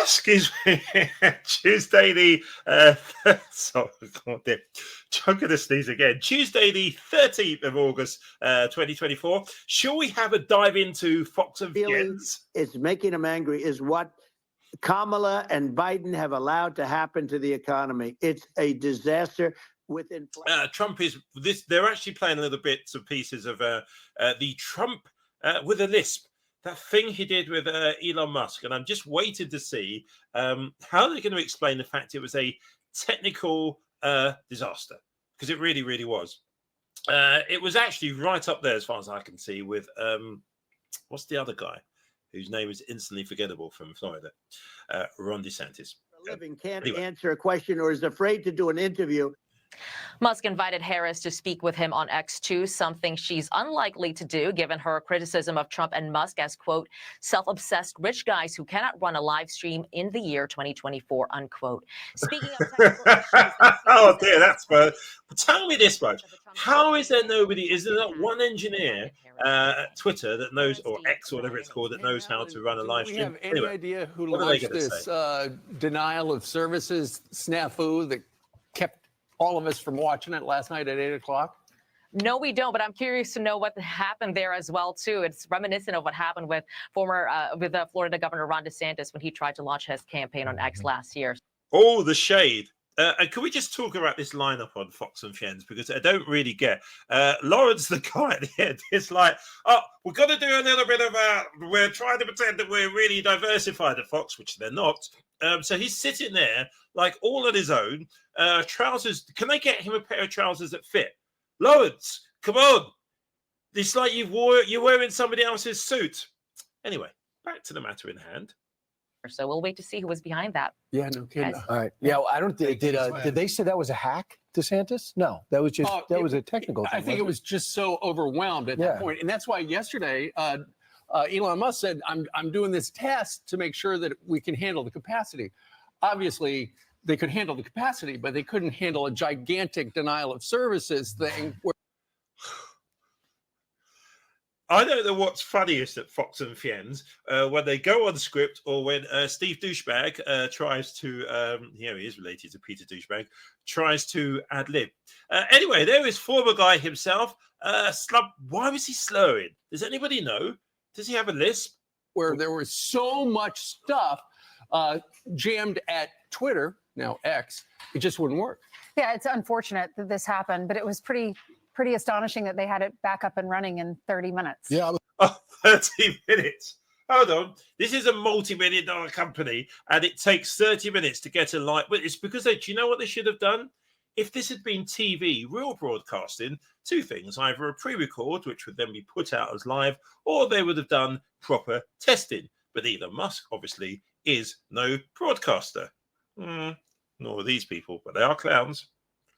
excuse me, Tuesday the sorry, I'm going to sneeze again. Tuesday the 13th of August, 2024. Shall we have a dive into Fox and Friends? It's making them angry is what Kamala and Biden have allowed to happen to the economy. It's a disaster. Trump is this. They're actually playing little bits and pieces of the Trump with a lisp. That thing he did with Elon Musk, and I'm just waiting to see how they're going to explain the fact it was a technical disaster, because it really, really was. It was actually right up there, as far as I can see, with what's the other guy whose name is instantly forgettable from Florida, Ron DeSantis. Living can't answer a question or is afraid to do an interview. Musk invited Harris to speak with him on X too, something she's unlikely to do given her criticism of Trump and Musk as, quote, self-obsessed rich guys who cannot run a live stream in the year 2024, unquote. Speaking of technical issues... Oh, dear, that's bad. Tell me this much. How is there nobody, is there not one engineer at Twitter that knows, or X, or whatever it's called, that knows how to run a live stream? Do we have any idea who launched this denial of services snafu that kept all of us from watching it last night at 8 o'clock? No, we don't, but I'm curious to know what happened there as well, too. It's reminiscent of what happened with Florida Governor Ron DeSantis when he tried to launch his campaign on X last year. Oh, the shade. And can we just talk about this lineup on Fox and Friends? Because I don't really get. Lawrence, the guy at the end, is like, oh, we're going to do a little bit of we're trying to pretend that we're really diversified at Fox, which they're not. So he's sitting there like all on his own. Trousers. Can they get him a pair of trousers that fit? Lawrence, come on. It's like you're wearing somebody else's suit. Anyway, back to the matter in hand. So we'll wait to see who was behind that. Yeah, no kidding. All right. Yeah, I don't think did they say that was a hack, DeSantis? No, that was just was a technical thing. I think it was just so overwhelmed at that point. And that's why yesterday Elon Musk said, I'm doing this test to make sure that we can handle the capacity. Obviously, they could handle the capacity, but they couldn't handle a gigantic denial of services thing. I don't know what's funniest at Fox and Friends, when they go on script or when Steve Douchebag tries to, he is related to Peter Douchebag, tries to ad-lib. Anyway, there is former guy himself. Why was he slurring? Does anybody know? Does he have a lisp? Where there was so much stuff jammed at Twitter, now X, it just wouldn't work. Yeah, it's unfortunate that this happened, but it was pretty astonishing that they had it back up and running in 30 minutes. Yeah. 30 minutes. Hold on. This is a multi-million-dollar company, and it takes 30 minutes to get a live. But it's because do you know what they should have done? If this had been TV, real broadcasting, two things: either a pre-record, which would then be put out as live, or they would have done proper testing. But Elon Musk, obviously, is no broadcaster. Nor are these people, but they are clowns.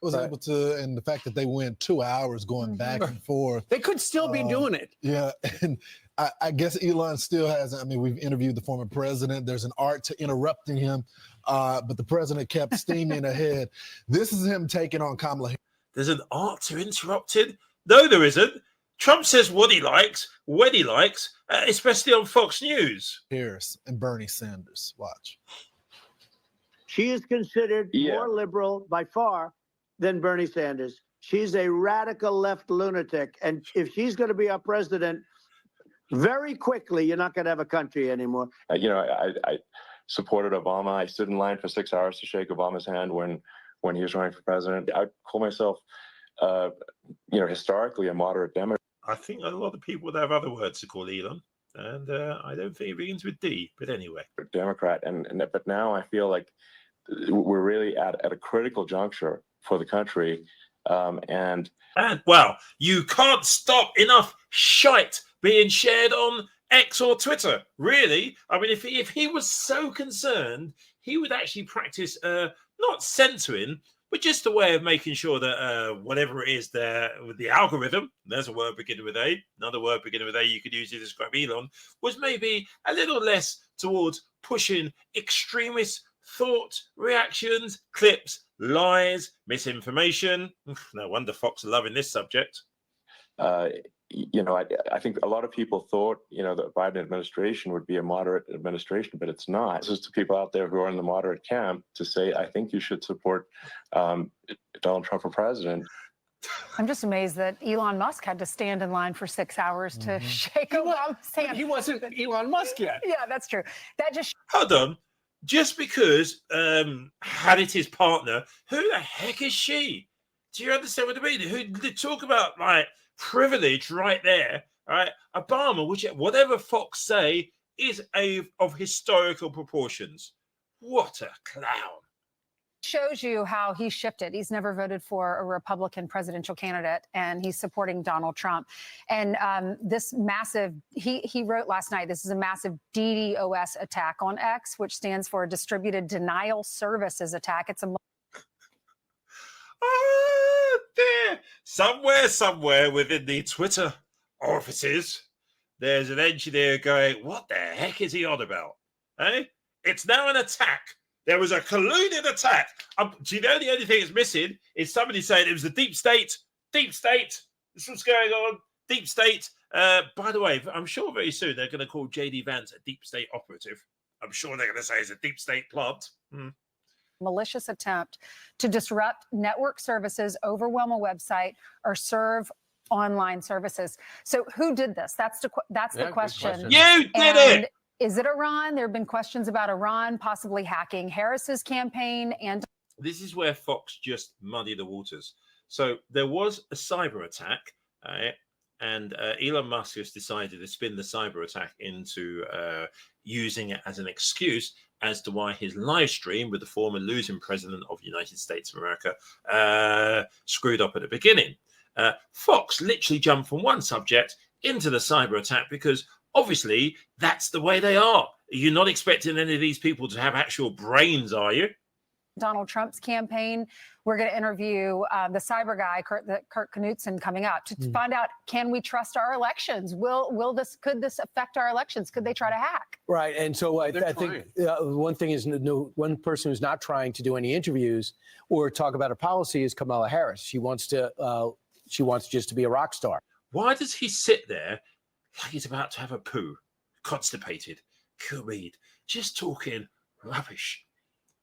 Was able to, and the fact that they went 2 hours going back and forth. They could still be doing it. Yeah, and I guess Elon still hasn't. I mean, we've interviewed the former president. There's an art to interrupting him, but the president kept steaming ahead. This is him taking on Kamala Harris. There's an art to interrupting? No, there isn't. Trump says what he likes, when he likes, especially on Fox News. Harris and Bernie Sanders. Watch. She is considered more liberal by far than Bernie Sanders. She's a radical left lunatic. And if she's going to be our president, very quickly, you're not going to have a country anymore. I supported Obama. I stood in line for 6 hours to shake Obama's hand when he was running for president. I'd call myself, historically a moderate Democrat. I think a lot of people would have other words to call Elon. And I don't think it begins with D, but anyway. Democrat. But now I feel like we're really at a critical juncture for the country. And well, you can't stop enough shite being shared on X or Twitter. Really? I mean, if he was so concerned, he would actually practice not censoring, but just a way of making sure that whatever it is there with the algorithm, there's a word beginning with A, another word beginning with A you could use to describe Elon, was maybe a little less towards pushing extremist thought, reactions, clips, lies, misinformation. No wonder Fox are loving this subject. I think a lot of people thought, the Biden administration would be a moderate administration, but it's not. This is to people out there who are in the moderate camp to say, I think you should support Donald Trump for president. I'm just amazed that Elon Musk had to stand in line for 6 hours to shake Obama's hand. He wasn't Elon Musk yet. Yeah, that's true. That just hold on. Just because Hannity partner, who the heck is she? Do you understand what I mean? Who talk about like privilege right there? Right, Obama, whatever Fox say, is of historical proportions. What a clown! Shows you how he shifted. He's never voted for a Republican presidential candidate, and he's supporting Donald Trump. And this massive, he wrote last night, this is a massive DDoS attack on X, which stands for Distributed Denial Services Attack. It's a there. Somewhere within the Twitter offices, there's an engineer going, what the heck is he on about? Eh? It's now an attack. There was a colluded attack. Do you know the only thing that's missing is somebody saying it was the deep state. Deep state. This was going on. Deep state. By the way, I'm sure very soon they're going to call J.D. Vance a deep state operative. I'm sure they're going to say it's a deep state plant. Malicious attempt to disrupt network services, overwhelm a website, or serve online services. So who did this? That's the question. You did it. Is it Iran? There have been questions about Iran possibly hacking Harris's campaign. And this is where Fox just muddied the waters. So there was a cyber attack, and Elon Musk has decided to spin the cyber attack into using it as an excuse as to why his live stream with the former losing president of the United States of America screwed up at the beginning. Fox literally jumped from one subject into the cyber attack because obviously that's the way they are. You're not expecting any of these people to have actual brains, are you? Donald Trump's campaign. We're going to interview the cyber guy, Kurt Knudsen, coming up to find out, can we trust our elections? Could this affect our elections? Could they try to hack? Right. And so I think one thing is one person who's not trying to do any interviews or talk about a policy is Kamala Harris. She wants just to be a rock star. Why does he sit there like he's about to have a poo, constipated, Kilmeade, just talking rubbish,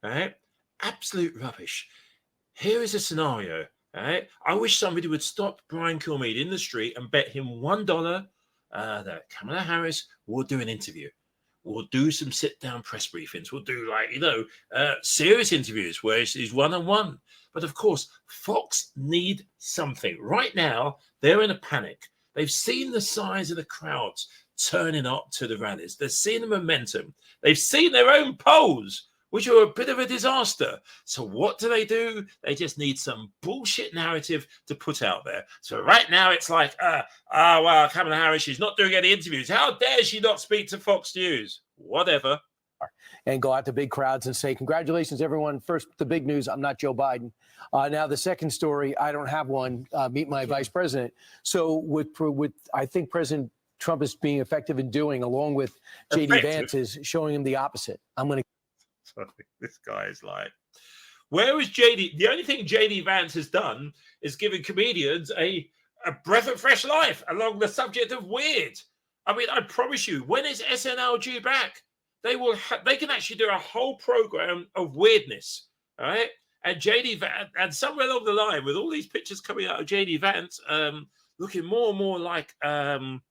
right? Absolute rubbish. Here is a scenario, right? I wish somebody would stop Brian Kilmeade in the street and bet him $1 that Kamala Harris will do an interview. We'll do some sit-down press briefings. We'll do serious interviews where it's one-on-one. But of course, Fox need something. Right now, they're in a panic. They've seen the size of the crowds turning up to the rallies. They've seen the momentum. They've seen their own polls, which are a bit of a disaster. So what do? They just need some bullshit narrative to put out there. So right now it's like, well, Kamala Harris, she's not doing any interviews. How dare she not speak to Fox News? Whatever. And go out to big crowds and say, congratulations, everyone. First, the big news, I'm not Joe Biden. Now, the second story, I don't have one. Meet my vice president. So with I think President Trump is being effective in doing, along with J.D. Vance, is showing him the opposite. This guy is like, where is J.D.? The only thing J.D. Vance has done is given comedians a breath of fresh life along the subject of weird. I mean, I promise you, when is SNL due back? They can actually do a whole program of weirdness, all right? And J.D. Vance, and somewhere along the line, with all these pictures coming out of J.D. Vance, looking more and more like, Melania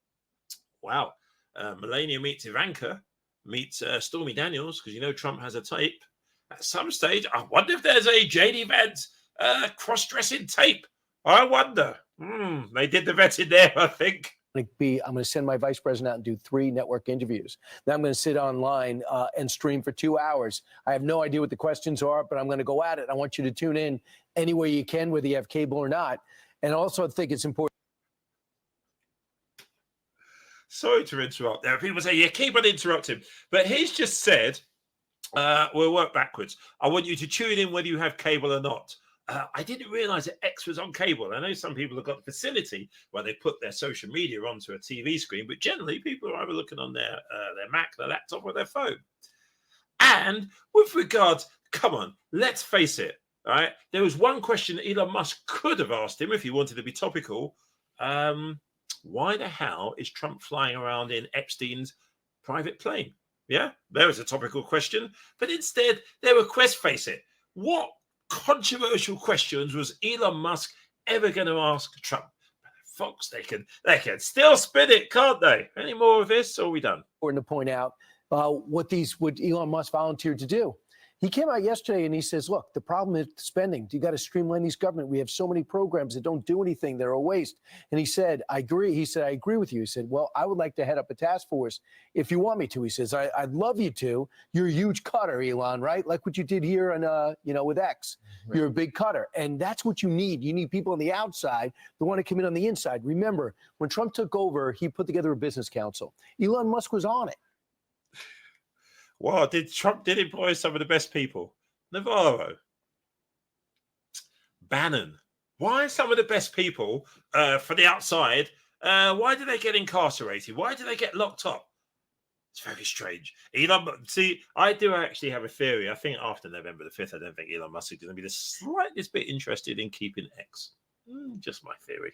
meets Ivanka, meets Stormy Daniels, because Trump has a tape. At some stage, I wonder if there's a J.D. Vance cross-dressing tape. I wonder. They did the vetting there, I think. I'm going to send my vice president out and do 3 network interviews. Then I'm going to sit online and stream for 2 hours. I have no idea what the questions are, but I'm going to go at it. I want you to tune in any way you can, whether you have cable or not. And also, I think it's important. Sorry to interrupt there. People say, yeah, keep on interrupting. But he's just said, we'll work backwards. I want you to tune in whether you have cable or not. I didn't realize that X was on cable. I know some people have got the facility where they put their social media onto a TV screen, but generally people are either looking on their Mac, their laptop, or their phone. And with regards, come on, let's face it, all right? There was one question that Elon Musk could have asked him if he wanted to be topical. Why the hell is Trump flying around in Epstein's private plane? Yeah, there was a topical question. But instead, there were face it. What controversial questions was Elon Musk ever going to ask Trump? Fox, they can still spin it, can't they? Any more of this, or are we done? Important to point out what Elon Musk volunteered to do. He came out yesterday and he says, look, the problem is spending. You got to streamline these government. We have so many programs that don't do anything. They're a waste. And he said, I agree. He said, I agree with you. He said, well, I would like to head up a task force if you want me to. He says, I'd love you to. You're a huge cutter, Elon, right? Like what you did here on, with X. Right. You're a big cutter. And that's what you need. You need people on the outside that want to come in on the inside. Remember, when Trump took over, he put together a business council. Elon Musk was on it. Wow, Trump did employ some of the best people. Navarro, Bannon. Why some of the best people for the outside? Why do they get incarcerated? Why do they get locked up? It's very strange. Elon, see, I do actually have a theory. I think after November the 5th, I don't think Elon Musk is going to be the slightest bit interested in keeping X. Just my theory.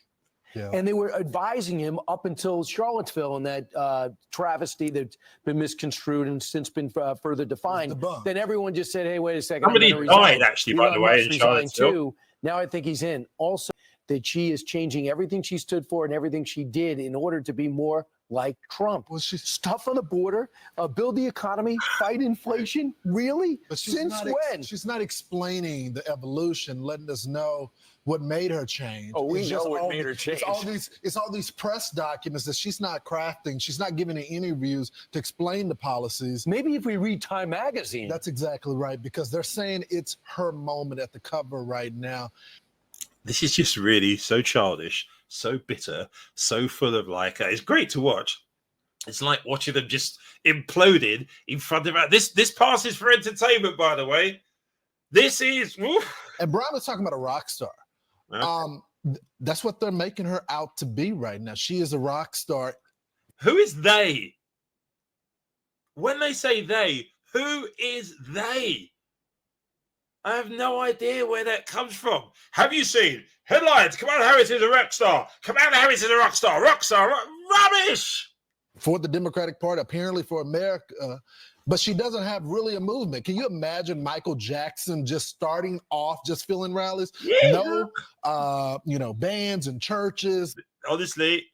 Yeah. And they were advising him up until Charlottesville and that travesty that's been misconstrued and since been further defined. Then everyone just said, hey, wait a second. Somebody died, actually, by the way, in Charlottesville. Too. Now I think he's in. Also, that she is changing everything she stood for and everything she did in order to be more like Trump. Well, she's stuff on the border, build the economy, fight inflation. Really? But Since when? She's not explaining the evolution, letting us know what made her change. Oh, we know what made her change. It's all these press documents that she's not crafting. She's not giving any interviews to explain the policies. Maybe if we read Time magazine. That's exactly right, because they're saying it's her moment at the cover right now. This is just really so childish, so bitter, so full of it's great to watch. It's like watching them just imploded in front of us. This passes for entertainment, by the way. This is... Oof. And Brian was talking about a rock star. Okay. That's what they're making her out to be right now. She is a rock star. Who is they? When they say they, who is they? I have no idea where that comes from. Have you seen headlines? Kamala Harris is a rock star. Kamala Harris is a rock star. Rubbish. For the Democratic Party, apparently for America. But she doesn't have really a movement. Can you imagine Michael Jackson just starting off, just filling rallies? Yeah. No, bands and churches. Honestly,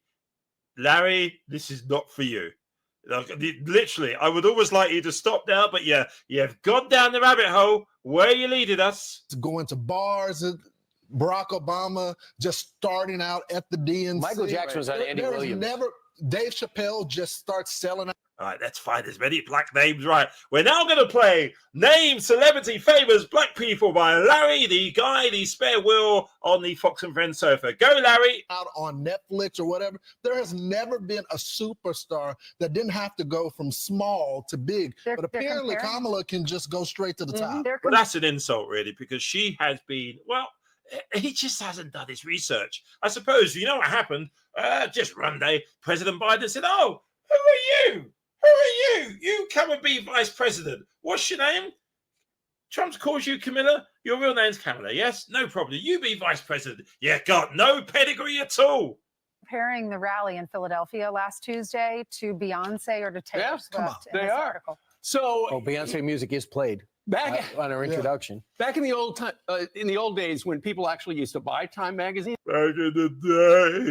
Larry, this is not for you. Literally, I would almost like you to stop now, but yeah, you've gone down the rabbit hole. Where you leading us? Going to bars. Barack Obama just starting out at the DNC. Michael Jackson was on Andy Williams. Dave Chappelle just starts selling out. All right, that's fine. There's many black names. Right. We're now going to play Name Celebrity Famous Black People by Larry, the guy, the spare wheel on the Fox and Friends sofa. Go, Larry. Out on Netflix or whatever. There has never been a superstar that didn't have to go from small to big. But apparently Kamala can just go straight to the top. Well, that's an insult, really, because she has been, he just hasn't done his research. I suppose, you know what happened? Just one day, President Biden said, oh, who are you? Who are you? You come and be vice president. What's your name? Trump calls you Camilla. Your real name's Kamala. Yes, no problem. You be vice president. Yeah, got no pedigree at all. Comparing the rally in Philadelphia last Tuesday to Beyonce or to Taylor Swift in this article. So, Beyonce music is played back on her introduction. Back in the old time, in the old days when people actually used to buy Time magazine. Back in the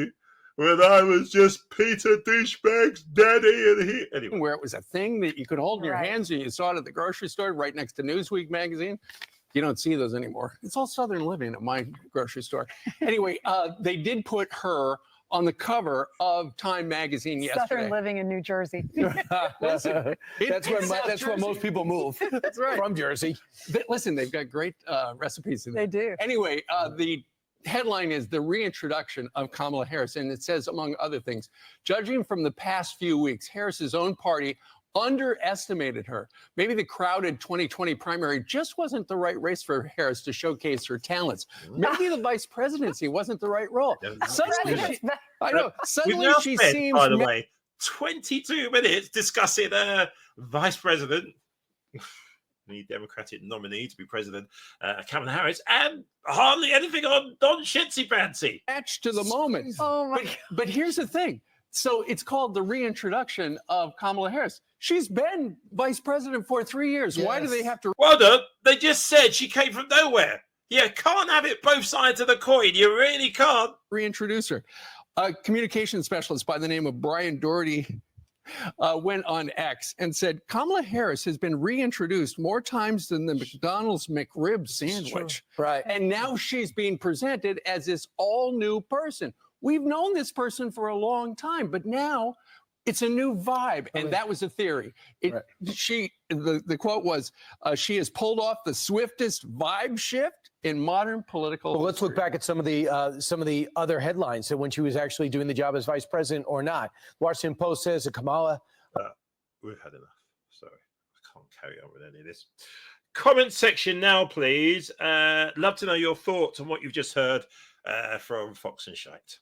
day. When I was just Peter Douchebag's daddy and he... Anyway. Where it was a thing that you could hold in your hands and you saw it at the grocery store right next to Newsweek magazine. You don't see those anymore. It's all Southern Living at my grocery store. Anyway, they did put her on the cover of Time magazine yesterday. Southern Living in New Jersey. That's where most people move. That's right. From Jersey. Listen, they've got great recipes in there. They do. Anyway, the headline is the reintroduction of Kamala Harris, and it says, among other things, judging from the past few weeks, Harris's own party underestimated her. Maybe the crowded 2020 primary just wasn't the right race for Harris to showcase her talents. Maybe the vice presidency wasn't the right role. Suddenly, she seems... By the way, 22 minutes discussing vice president. the Democratic nominee to be president, Kamala Harris, and hardly anything on Don Shitsy Fancy. Match to the moment. Oh my but here's the thing. So it's called the reintroduction of Kamala Harris. She's been vice president for 3 years. Why do they have to? Well done. They just said she came from nowhere. You can't have it both sides of the coin. You really can't. Reintroduce her. A communication specialist by the name of Brian Dortie went on X and said Kamala Harris has been reintroduced more times than the McDonald's McRib sandwich. Right. And now she's being presented as this all-new person. We've known this person for a long time, but now it's a new vibe. And that was a theory. The quote was, she has pulled off the swiftest vibe shift in modern political. Well, let's look back at some of the other headlines. So when she was actually doing the job as vice president or not. Washington Post says that Kamala. We've had enough. Sorry, I can't carry on with any of this. Comment section now, please. Love to know your thoughts on what you've just heard from Fox and Shite.